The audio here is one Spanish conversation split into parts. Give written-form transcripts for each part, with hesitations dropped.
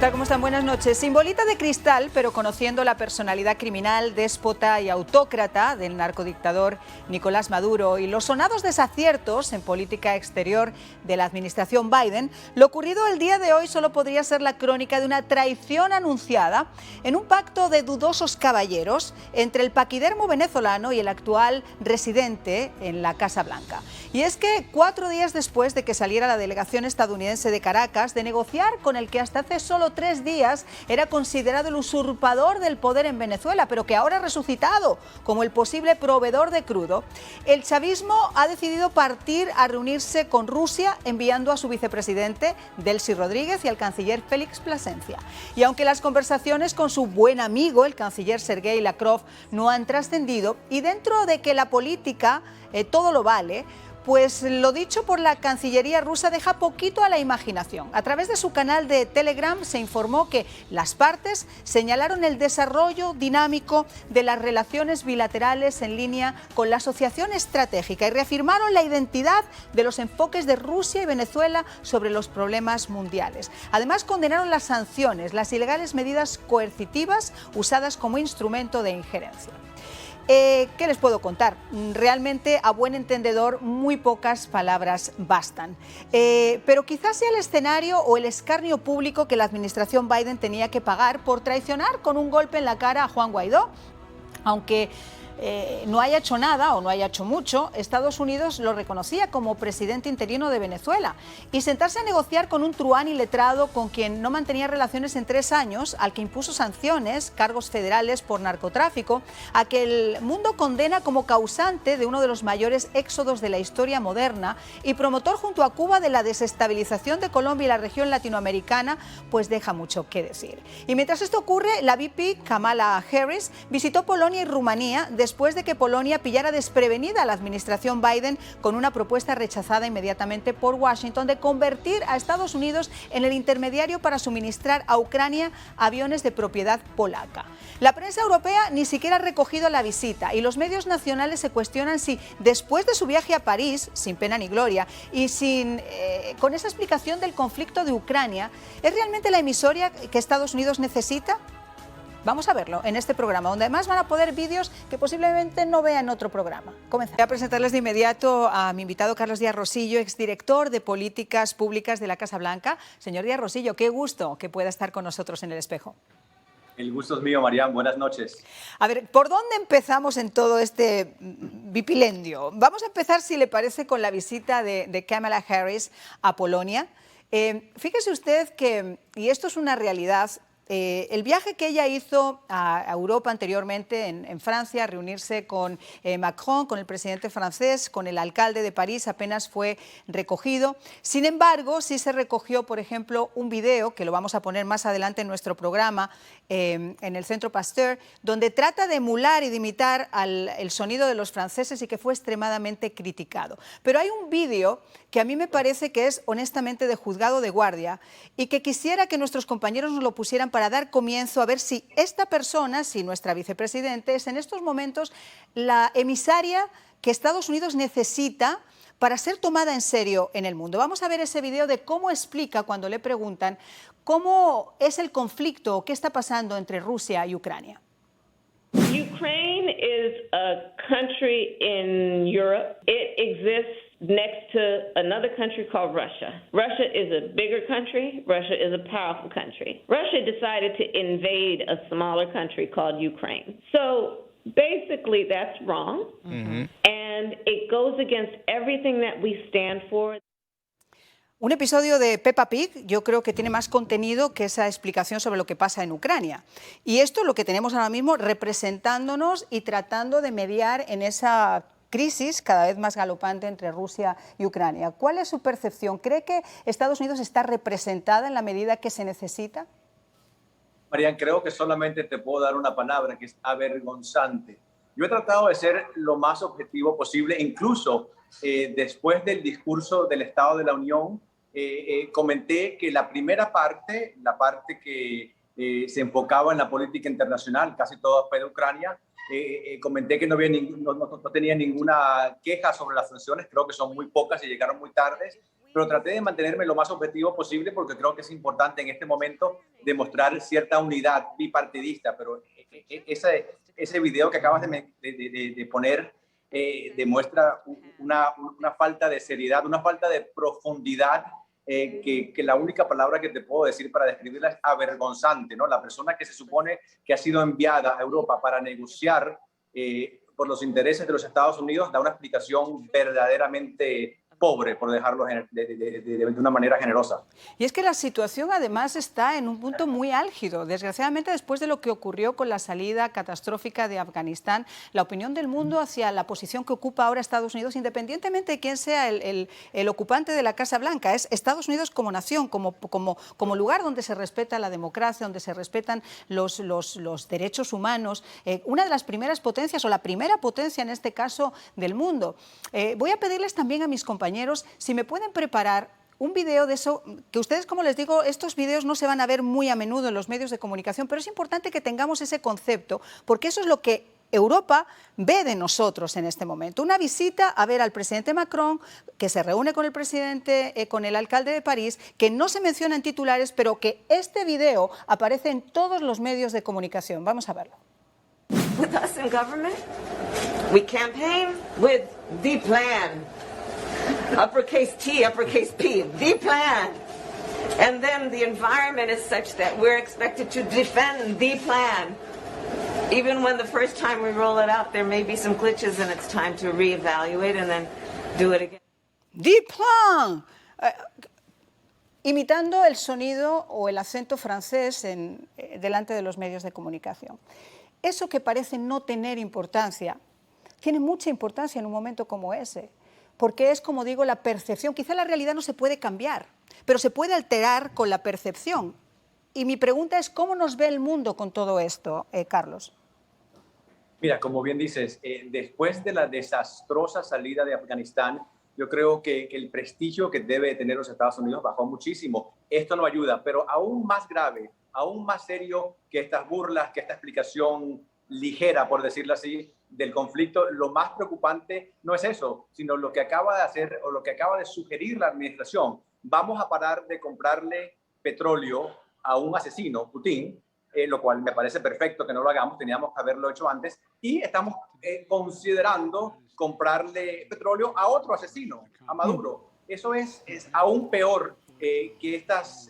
¿Cómo están? Buenas noches. Sin bolita de cristal, pero conociendo la personalidad criminal, déspota y autócrata del narcodictador Nicolás Maduro y los sonados desaciertos en política exterior de la administración Biden, lo ocurrido el día de hoy solo podría ser la crónica de una traición anunciada en un pacto de dudosos caballeros entre el paquidermo venezolano y el actual residente en la Casa Blanca. Y es que 4 días después de que saliera la delegación estadounidense de Caracas de negociar con el que hasta hace solo 3 días era considerado el usurpador del poder en Venezuela, pero que ahora ha resucitado como el posible proveedor de crudo, el chavismo ha decidido partir a reunirse con Rusia, enviando a su vicepresidente Delcy Rodríguez y al canciller Félix Plasencia. Y aunque las conversaciones con su buen amigo, el canciller Sergei Lavrov, no han trascendido, y dentro de que la política todo lo vale, pues lo dicho por la Cancillería rusa deja poquito a la imaginación. A través de su canal de Telegram se informó que las partes señalaron el desarrollo dinámico de las relaciones bilaterales en línea con la asociación estratégica y reafirmaron la identidad de los enfoques de Rusia y Venezuela sobre los problemas mundiales. Además, condenaron las sanciones, las ilegales medidas coercitivas usadas como instrumento de injerencia. ¿Qué les puedo contar? Realmente, a buen entendedor, muy pocas palabras bastan. Pero quizás sea el escenario o el escarnio público que la administración Biden tenía que pagar por traicionar con un golpe en la cara a Juan Guaidó. Aunque no haya hecho nada o no haya hecho mucho, Estados Unidos lo reconocía como presidente interino de Venezuela. Y sentarse a negociar con un truán iletrado con quien no mantenía relaciones en 3 años, al que impuso sanciones, cargos federales por narcotráfico, a que el mundo condena como causante de uno de los mayores éxodos de la historia moderna y promotor junto a Cuba de la desestabilización de Colombia y la región latinoamericana, pues deja mucho que decir. Y mientras esto ocurre, la VP Kamala Harris visitó Polonia y Rumanía después de que Polonia pillara desprevenida a la administración Biden con una propuesta rechazada inmediatamente por Washington de convertir a Estados Unidos en el intermediario para suministrar a Ucrania aviones de propiedad polaca. La prensa europea ni siquiera ha recogido la visita y los medios nacionales se cuestionan si después de su viaje a París, sin pena ni gloria, y con esa explicación del conflicto de Ucrania, ¿es realmente la emisoria que Estados Unidos necesita? Vamos a verlo en este programa, donde además van a poder vídeos que posiblemente no vean en otro programa. Comenzamos. Voy a presentarles de inmediato a mi invitado Carlos Díaz Rosillo, exdirector de Políticas Públicas de la Casa Blanca. Señor Díaz Rosillo, qué gusto que pueda estar con nosotros en El Espejo. El gusto es mío, Marian. Buenas noches. A ver, ¿por dónde empezamos en todo este vipilendio? Vamos a empezar, si le parece, con la visita de Kamala Harris a Polonia. Fíjese usted que, y esto es una realidad, el viaje que ella hizo a Europa anteriormente, en Francia, a reunirse con Macron, con el presidente francés, con el alcalde de París, apenas fue recogido. Sin embargo, sí se recogió, por ejemplo, un video, que lo vamos a poner más adelante en nuestro programa, en el Centro Pasteur, donde trata de emular y de imitar el sonido de los franceses y que fue extremadamente criticado. Pero hay un video que a mí me parece que es honestamente de juzgado de guardia y que quisiera que nuestros compañeros nos lo pusieran para dar comienzo a ver si esta persona, si nuestra vicepresidente, es en estos momentos la emisaria que Estados Unidos necesita para ser tomada en serio en el mundo. Vamos a ver ese video de cómo explica cuando le preguntan cómo es el conflicto o qué está pasando entre Rusia y Ucrania. Ukraine is a country in Europe. It exists next to another country called Russia. Russia is a bigger country. Russia is a powerful country. Russia decided to invade a smaller country called Ukraine. So basically that's wrong. And it goes against everything that we stand for. Un episodio de Peppa Pig yo creo que tiene más contenido que esa explicación sobre lo que pasa en Ucrania. Y esto es lo que tenemos ahora mismo representándonos y tratando de mediar en esa crisis cada vez más galopante entre Rusia y Ucrania. ¿Cuál es su percepción? ¿Cree que Estados Unidos está representada en la medida que se necesita? Marian, creo que solamente te puedo dar una palabra, que es avergonzante. Yo he tratado de ser lo más objetivo posible, incluso después del discurso del Estado de la Unión, comenté que la primera parte, la parte que se enfocaba en la política internacional, casi toda fue de Ucrania, Comenté que no tenía ninguna queja sobre las sanciones, creo que son muy pocas y llegaron muy tarde, pero traté de mantenerme lo más objetivo posible porque creo que es importante en este momento demostrar cierta unidad bipartidista, pero ese video que acabas de poner demuestra una falta de seriedad, una falta de profundidad, que la única palabra que te puedo decir para describirla es avergonzante, ¿no? La persona que se supone que ha sido enviada a Europa para negociar por los intereses de los Estados Unidos da una explicación verdaderamente pobre, por dejarlo de una manera generosa. Y es que la situación además está en un punto muy álgido. Desgraciadamente, después de lo que ocurrió con la salida catastrófica de Afganistán, la opinión del mundo hacia la posición que ocupa ahora Estados Unidos, independientemente de quién sea el ocupante de la Casa Blanca, es Estados Unidos como nación, como lugar donde se respeta la democracia, donde se respetan los derechos humanos, una de las primeras potencias, o la primera potencia en este caso del mundo. Voy a pedirles también a mis compañeros si me pueden preparar un video de eso, que ustedes, como les digo, estos videos no se van a ver muy a menudo en los medios de comunicación, pero es importante que tengamos ese concepto, porque eso es lo que Europa ve de nosotros en este momento. Una visita a ver al presidente Macron, que se reúne con el presidente, con el alcalde de París, que no se menciona en titulares, pero que este video aparece en todos los medios de comunicación. Vamos a verlo. With us in government, we campaign with the plan. Uppercase T, uppercase P, the plan. And then the environment is such that we're expected to defend the plan. Even when the first time we roll it out, there may be some glitches and it's time to reevaluate and then do it again. The plan. Imitando el sonido o el acento francés delante de los medios de comunicación. Eso que parece no tener importancia, tiene mucha importancia en un momento como ese. Porque es, como digo, la percepción. Quizá la realidad no se puede cambiar, pero se puede alterar con la percepción. Y mi pregunta es, ¿cómo nos ve el mundo con todo esto, Carlos? Mira, como bien dices, después de la desastrosa salida de Afganistán, yo creo que el prestigio que debe tener los Estados Unidos bajó muchísimo. Esto no ayuda, pero aún más grave, aún más serio que estas burlas, que esta explicación ligera, por decirlo así, del conflicto, lo más preocupante no es eso, sino lo que acaba de hacer o lo que acaba de sugerir la administración. Vamos a parar de comprarle petróleo a un asesino, Putin, lo cual me parece perfecto que no lo hagamos, teníamos que haberlo hecho antes, y estamos considerando comprarle petróleo a otro asesino, a Maduro. Eso es aún peor que estas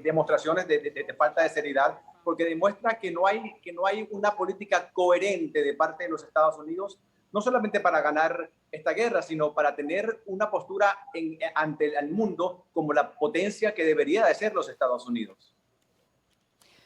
demostraciones de falta de seriedad, porque demuestra que no hay una política coherente de parte de los Estados Unidos, no solamente para ganar esta guerra, sino para tener una postura ante el mundo como la potencia que debería de ser los Estados Unidos.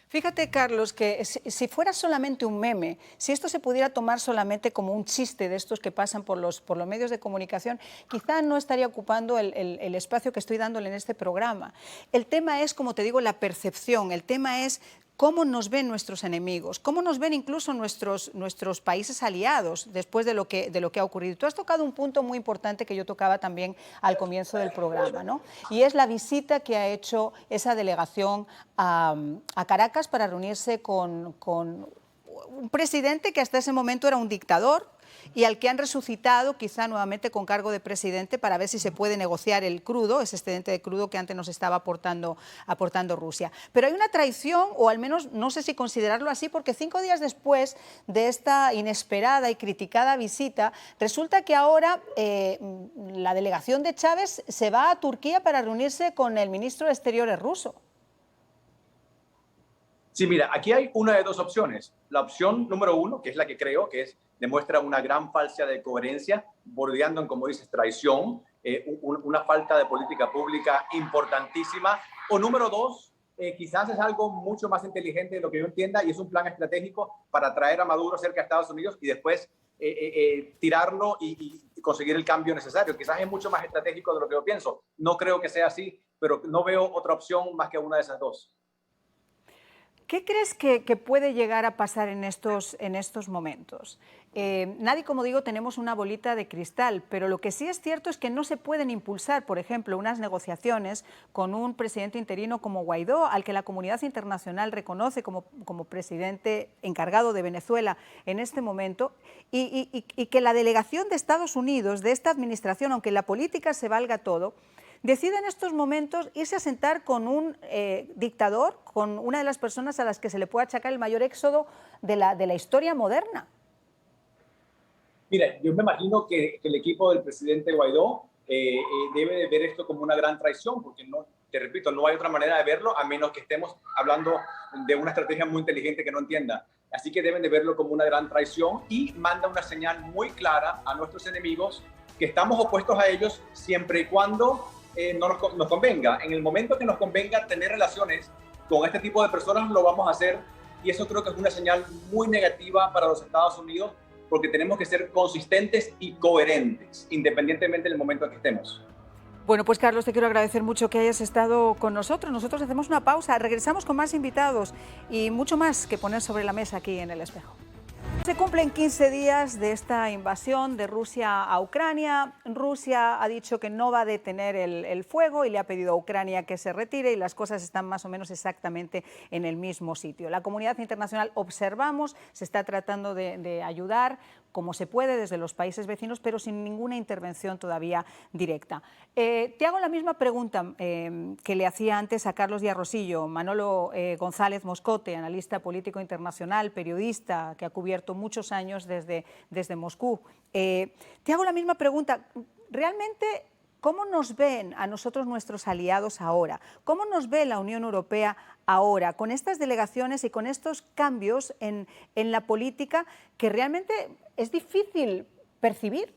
Fíjate, Carlos, que si fuera solamente un meme, si esto se pudiera tomar solamente como un chiste de estos que pasan por los medios de comunicación, quizá no estaría ocupando el espacio que estoy dándole en este programa. El tema es, como te digo, la percepción, el tema es cómo nos ven nuestros enemigos, cómo nos ven incluso nuestros países aliados después de lo que ha ocurrido. Tú has tocado un punto muy importante que yo tocaba también al comienzo del programa, ¿no? Y es la visita que ha hecho esa delegación a Caracas para reunirse con un presidente que hasta ese momento era un dictador y al que han resucitado quizá nuevamente con cargo de presidente para ver si se puede negociar el crudo, ese excedente de crudo que antes nos estaba aportando Rusia. Pero hay una traición, o al menos no sé si considerarlo así, porque 5 días después de esta inesperada y criticada visita, resulta que ahora la delegación de Chávez se va a Turquía para reunirse con el ministro de Exteriores ruso. Sí, mira, aquí hay una de dos opciones. La opción número uno, que es la que creo, que demuestra una gran falta de coherencia, bordeando en, como dices, traición, una falta de política pública importantísima. O número dos, quizás es algo mucho más inteligente de lo que yo entienda y es un plan estratégico para traer a Maduro cerca de Estados Unidos y después tirarlo y conseguir el cambio necesario. Quizás es mucho más estratégico de lo que yo pienso. No creo que sea así, pero no veo otra opción más que una de esas dos. ¿Qué crees que puede llegar a pasar en estos momentos? Nadie, como digo, tenemos una bolita de cristal, pero lo que sí es cierto es que no se pueden impulsar, por ejemplo, unas negociaciones con un presidente interino como Guaidó, al que la comunidad internacional reconoce como presidente encargado de Venezuela en este momento, y que la delegación de Estados Unidos, de esta administración, aunque en la política se valga todo, decide en estos momentos irse a sentar con un dictador, con una de las personas a las que se le puede achacar el mayor éxodo de la historia moderna. Mira, yo me imagino que el equipo del presidente Guaidó debe de ver esto como una gran traición, porque no, te repito, no hay otra manera de verlo a menos que estemos hablando de una estrategia muy inteligente que no entienda. Así que deben de verlo como una gran traición y manda una señal muy clara a nuestros enemigos que estamos opuestos a ellos siempre y cuando no nos convenga. En el momento que nos convenga tener relaciones con este tipo de personas, lo vamos a hacer, y eso creo que es una señal muy negativa para los Estados Unidos, porque tenemos que ser consistentes y coherentes, independientemente del momento en que estemos. Bueno, pues Carlos, te quiero agradecer mucho que hayas estado con nosotros. Nosotros hacemos una pausa, regresamos con más invitados y mucho más que poner sobre la mesa aquí en El Espejo. Se cumplen 15 días de esta invasión de Rusia a Ucrania. Rusia ha dicho que no va a detener el fuego y le ha pedido a Ucrania que se retire, y las cosas están más o menos exactamente en el mismo sitio. La comunidad internacional observamos, se está tratando de ayudar como se puede desde los países vecinos, pero sin ninguna intervención todavía directa. Te hago la misma pregunta que le hacía antes a Carlos Díaz Rosillo. Manolo González Moscote, analista político internacional, periodista que ha cubierto muchos años desde Moscú. Te hago la misma pregunta. ¿Realmente cómo nos ven a nosotros nuestros aliados ahora? ¿Cómo nos ve la Unión Europea ahora con estas delegaciones y con estos cambios en la política que realmente es difícil percibir?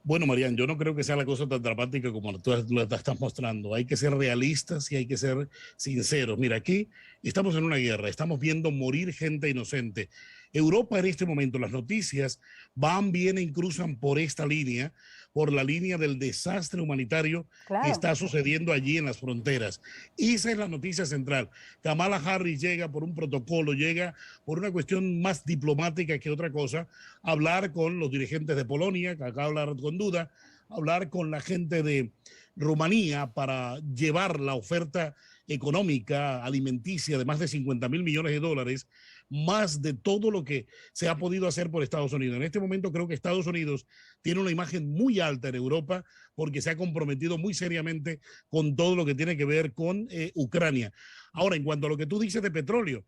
Bueno, Marian, yo no creo que sea la cosa tan dramática como tú lo estás mostrando. Hay que ser realistas y hay que ser sinceros. Mira, aquí estamos en una guerra, estamos viendo morir gente inocente. Europa en este momento, las noticias van, vienen y cruzan por esta línea, por la línea del desastre humanitario que está sucediendo allí en las fronteras. Esa es la noticia central. Kamala Harris llega por un protocolo, llega por una cuestión más diplomática que otra cosa, a hablar con los dirigentes de Polonia, que acá hablar con duda, hablar con la gente de Rumanía para llevar la oferta económica, alimenticia de más de 50.000 millones de dólares, más de todo lo que se ha podido hacer por Estados Unidos. En este momento creo que Estados Unidos tiene una imagen muy alta en Europa porque se ha comprometido muy seriamente con todo lo que tiene que ver con Ucrania. Ahora, en cuanto a lo que tú dices de petróleo,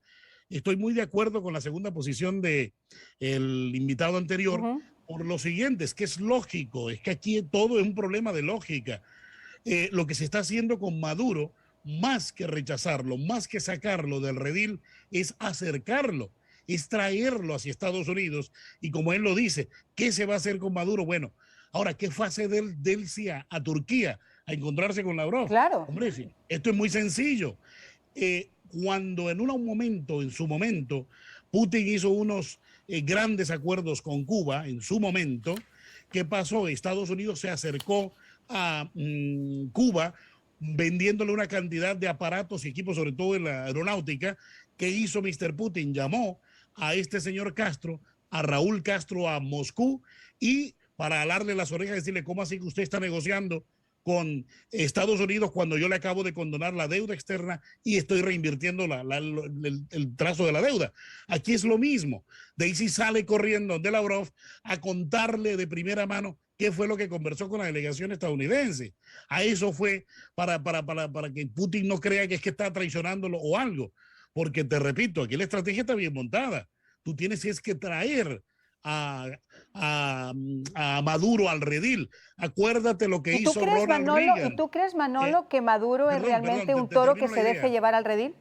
estoy muy de acuerdo con la segunda posición del invitado anterior, por lo siguiente, es que es lógico, es que aquí todo es un problema de lógica. Lo que se está haciendo con Maduro, más que rechazarlo, más que sacarlo del redil, es acercarlo, es traerlo hacia Estados Unidos. Y como él lo dice, ¿qué se va a hacer con Maduro? Bueno, ahora, ¿qué fase de él a Turquía a encontrarse con Lavrov? Claro. Hombre, sí, esto es muy sencillo. Cuando en su momento, Putin hizo unos grandes acuerdos con Cuba, en su momento, ¿qué pasó? Estados Unidos se acercó a Cuba vendiéndole una cantidad de aparatos y equipos, sobre todo en la aeronáutica. ¿Qué hizo Mr. Putin? Llamó a este señor Castro, a Raúl Castro, a Moscú, y para alarle las orejas y decirle, ¿cómo así que usted está negociando con Estados Unidos cuando yo le acabo de condonar la deuda externa y estoy reinvirtiendo el trazo de la deuda? Aquí es lo mismo. Daisy sale corriendo de Lavrov a contarle de primera mano qué fue lo que conversó con la delegación estadounidense. A eso fue para que Putin no crea que es que está traicionándolo o algo. Porque te repito, aquí la estrategia está bien montada. Tú tienes que traer a Maduro al redil. Acuérdate lo que hizo Ronald Reagan. ¿Y tú crees, Manolo, que Maduro es realmente un toro que se deje llevar al redil?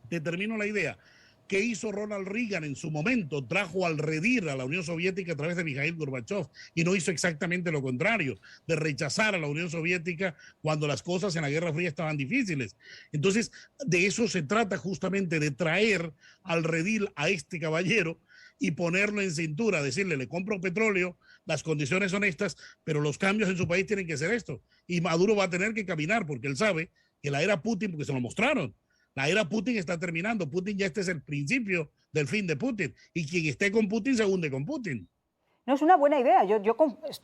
Te termino la idea. ¿Qué hizo Ronald Reagan en su momento? Trajo al redil a la Unión Soviética a través de Mikhail Gorbachev, y no hizo exactamente lo contrario, de rechazar a la Unión Soviética cuando las cosas en la Guerra Fría estaban difíciles. Entonces, de eso se trata justamente, de traer al redil a este caballero y ponerlo en cintura, decirle, le compro petróleo, las condiciones son estas, pero los cambios en su país tienen que ser estos. Y Maduro va a tener que caminar porque él sabe que la era Putin, porque se lo mostraron, La era Putin está terminando. Putin ya este es el principio del fin de Putin. Y quien esté con Putin se hunde con Putin. No, es una buena idea. Yo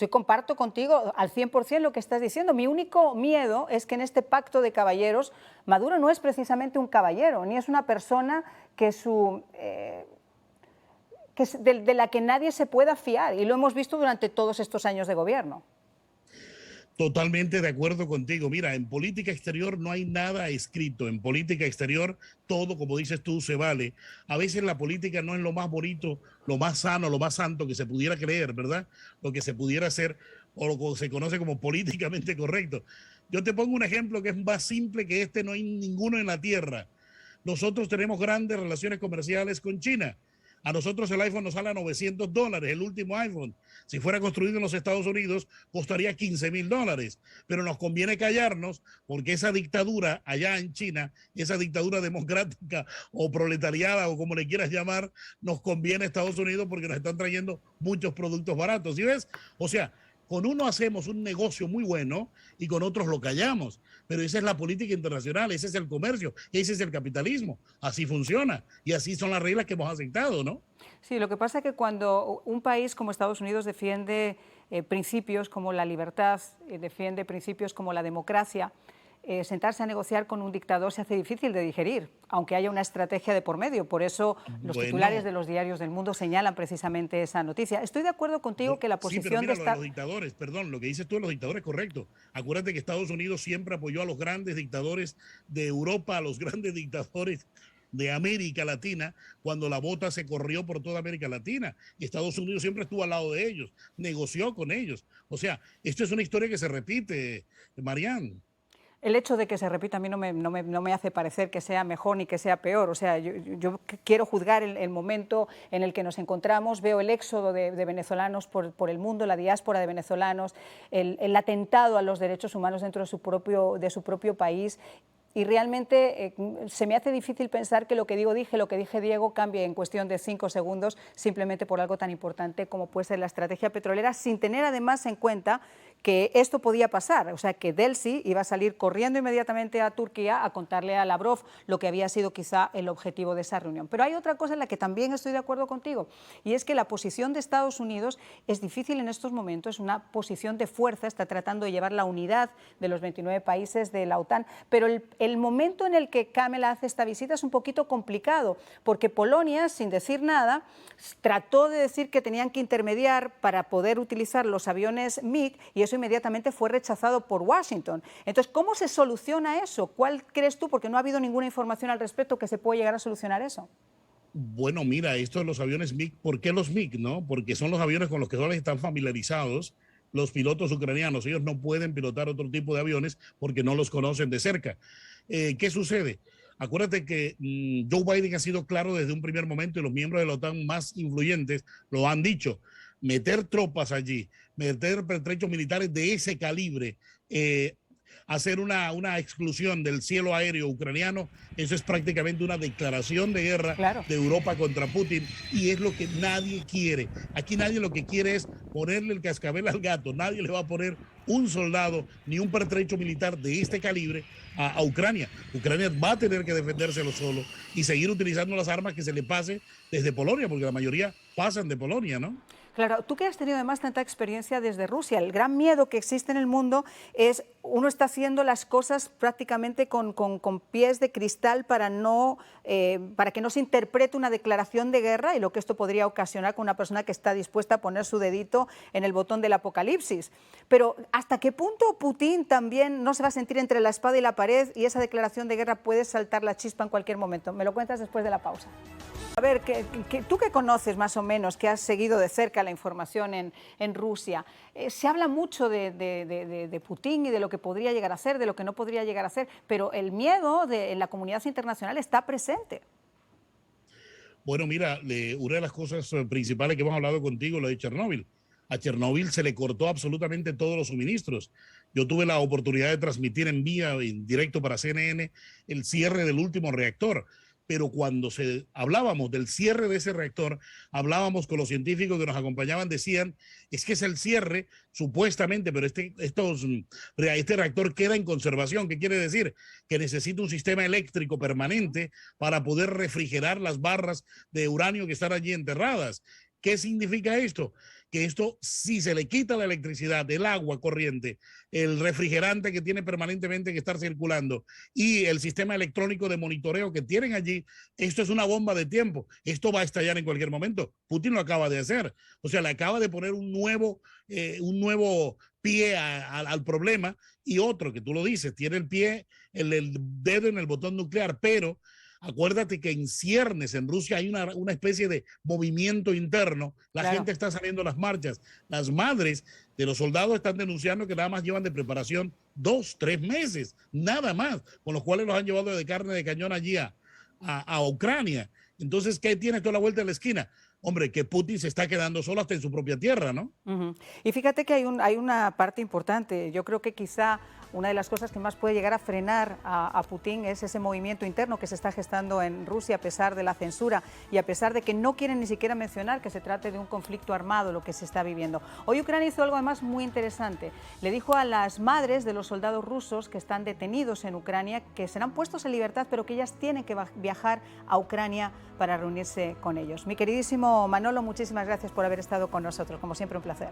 comparto contigo al 100% lo que estás diciendo. Mi único miedo es que en este pacto de caballeros, Maduro no es precisamente un caballero, ni es una persona que de la que nadie se pueda fiar. Y lo hemos visto durante todos estos años de gobierno. Totalmente de acuerdo contigo. Mira, en política exterior no hay nada escrito. En política exterior todo, como dices tú, se vale. A veces la política no es lo más bonito, lo más sano, lo más santo que se pudiera creer, ¿verdad? Lo que se pudiera hacer o lo que se conoce como políticamente correcto. Yo te pongo un ejemplo que es más simple que este, no hay ninguno en la tierra. Nosotros tenemos grandes relaciones comerciales con China. A nosotros el iPhone nos sale a $900, el último iPhone. Si fuera construido en los Estados Unidos, costaría $15,000. Pero nos conviene callarnos porque esa dictadura allá en China, esa dictadura democrática o proletariada o como le quieras llamar, nos conviene a Estados Unidos porque nos están trayendo muchos productos baratos. ¿Sí ves? O sea, con uno hacemos un negocio muy bueno y con otros lo callamos. Pero esa es la política internacional, ese es el comercio, ese es el capitalismo. Así funciona y así son las reglas que hemos aceptado, ¿no? Sí, lo que pasa es que cuando un país como Estados Unidos defiende principios como la libertad, defiende principios como la democracia, sentarse a negociar con un dictador se hace difícil de digerir, aunque haya una estrategia de por medio. Por eso los titulares de los diarios del mundo señalan precisamente esa noticia. Estoy de acuerdo contigo que la posición de los dictadores, perdón, lo que dices tú de los dictadores es correcto. Acuérdate que Estados Unidos siempre apoyó a los grandes dictadores de Europa, a los grandes dictadores de América Latina, cuando la bota se corrió por toda América Latina. Y Estados Unidos siempre estuvo al lado de ellos, negoció con ellos. O sea, esto es una historia que se repite, Marianne. El hecho de que se repita a mí no me hace parecer que sea mejor ni que sea peor. O sea, yo quiero juzgar el momento en el que nos encontramos. Veo el éxodo de venezolanos por el mundo, la diáspora de venezolanos, el atentado a los derechos humanos dentro de su propio país. Y realmente se me hace difícil pensar que lo que dije Diego, cambie en cuestión de 5 segundos simplemente por algo tan importante como puede ser la estrategia petrolera, sin tener además en cuenta que esto podía pasar, o sea que Delsi iba a salir corriendo inmediatamente a Turquía a contarle a Lavrov lo que había sido quizá el objetivo de esa reunión. Pero hay otra cosa en la que también estoy de acuerdo contigo, y es que la posición de Estados Unidos es difícil en estos momentos, es una posición de fuerza, está tratando de llevar la unidad de los 29 países de la OTAN, pero el momento en el que Kamala hace esta visita es un poquito complicado, porque Polonia, sin decir nada, trató de decir que tenían que intermediar para poder utilizar los aviones MiG, y eso inmediatamente fue rechazado por Washington. Entonces, ¿cómo se soluciona eso? ¿Cuál crees tú? Porque no ha habido ninguna información al respecto que se pueda llegar a solucionar eso. Bueno, mira, esto de los aviones MiG, ¿por qué los MiG? ¿No? Porque son los aviones con los que solo están familiarizados los pilotos ucranianos. Ellos no pueden pilotar otro tipo de aviones porque no los conocen de cerca. ¿Qué sucede? Acuérdate que Joe Biden ha sido claro desde un primer momento y los miembros de la OTAN más influyentes lo han dicho. Meter tropas allí, meter pertrechos militares de ese calibre, hacer una exclusión del cielo aéreo ucraniano, eso es prácticamente una declaración de guerra de Europa contra Putin y es lo que nadie quiere. Aquí nadie lo que quiere es ponerle el cascabel al gato, nadie le va a poner un soldado ni un pertrecho militar de este calibre a Ucrania. Ucrania va a tener que defendérselo solo y seguir utilizando las armas que se le pase desde Polonia, porque la mayoría pasan de Polonia, ¿no? Claro, tú que has tenido además tanta experiencia desde Rusia, el gran miedo que existe en el mundo es uno está haciendo las cosas prácticamente con pies de cristal para que no se interprete una declaración de guerra y lo que esto podría ocasionar con una persona que está dispuesta a poner su dedito en el botón del apocalipsis. Pero ¿hasta qué punto Putin también no se va a sentir entre la espada y la pared y esa declaración de guerra puede saltar la chispa en cualquier momento? Me lo cuentas después de la pausa. A ver, tú que conoces más o menos, que has seguido de cerca la información en Rusia, se habla mucho de Putin y de lo que podría llegar a ser, de lo que no podría llegar a ser, pero el miedo en la comunidad internacional está presente. Bueno, mira, una de las cosas principales que hemos hablado contigo, lo de Chernóbil. A Chernóbil se le cortó absolutamente todos los suministros. Yo tuve la oportunidad de transmitir en directo para CNN, el cierre del último reactor. pero cuando hablábamos del cierre de ese reactor, hablábamos con los científicos que nos acompañaban, decían, es que es el cierre, supuestamente, pero este reactor queda en conservación. ¿Qué quiere decir? Que necesita un sistema eléctrico permanente para poder refrigerar las barras de uranio que están allí enterradas. ¿Qué significa esto? Que esto, si se le quita la electricidad, el agua corriente, el refrigerante que tiene permanentemente que estar circulando y el sistema electrónico de monitoreo que tienen allí, esto es una bomba de tiempo. Esto va a estallar en cualquier momento. Putin lo acaba de hacer. O sea, le acaba de poner un nuevo pie al problema, y otro, que tú lo dices, tiene el pie, el dedo en el botón nuclear, pero acuérdate que en ciernes, en Rusia, hay una especie de movimiento interno. La gente está saliendo a las marchas. Las madres de los soldados están denunciando que nada más llevan de preparación 2, 3 meses, nada más, con los cuales los han llevado de carne de cañón allí a Ucrania. Entonces, ¿qué tiene toda la vuelta de la esquina? Hombre, que Putin se está quedando solo hasta en su propia tierra, ¿no? Y fíjate que hay una parte importante. Yo creo que quizá una de las cosas que más puede llegar a frenar a Putin es ese movimiento interno que se está gestando en Rusia a pesar de la censura y a pesar de que no quieren ni siquiera mencionar que se trate de un conflicto armado lo que se está viviendo. Hoy Ucrania hizo algo además muy interesante. Le dijo a las madres de los soldados rusos que están detenidos en Ucrania que serán puestos en libertad, pero que ellas tienen que viajar a Ucrania para reunirse con ellos. Mi queridísimo Manolo, muchísimas gracias por haber estado con nosotros. Como siempre, un placer.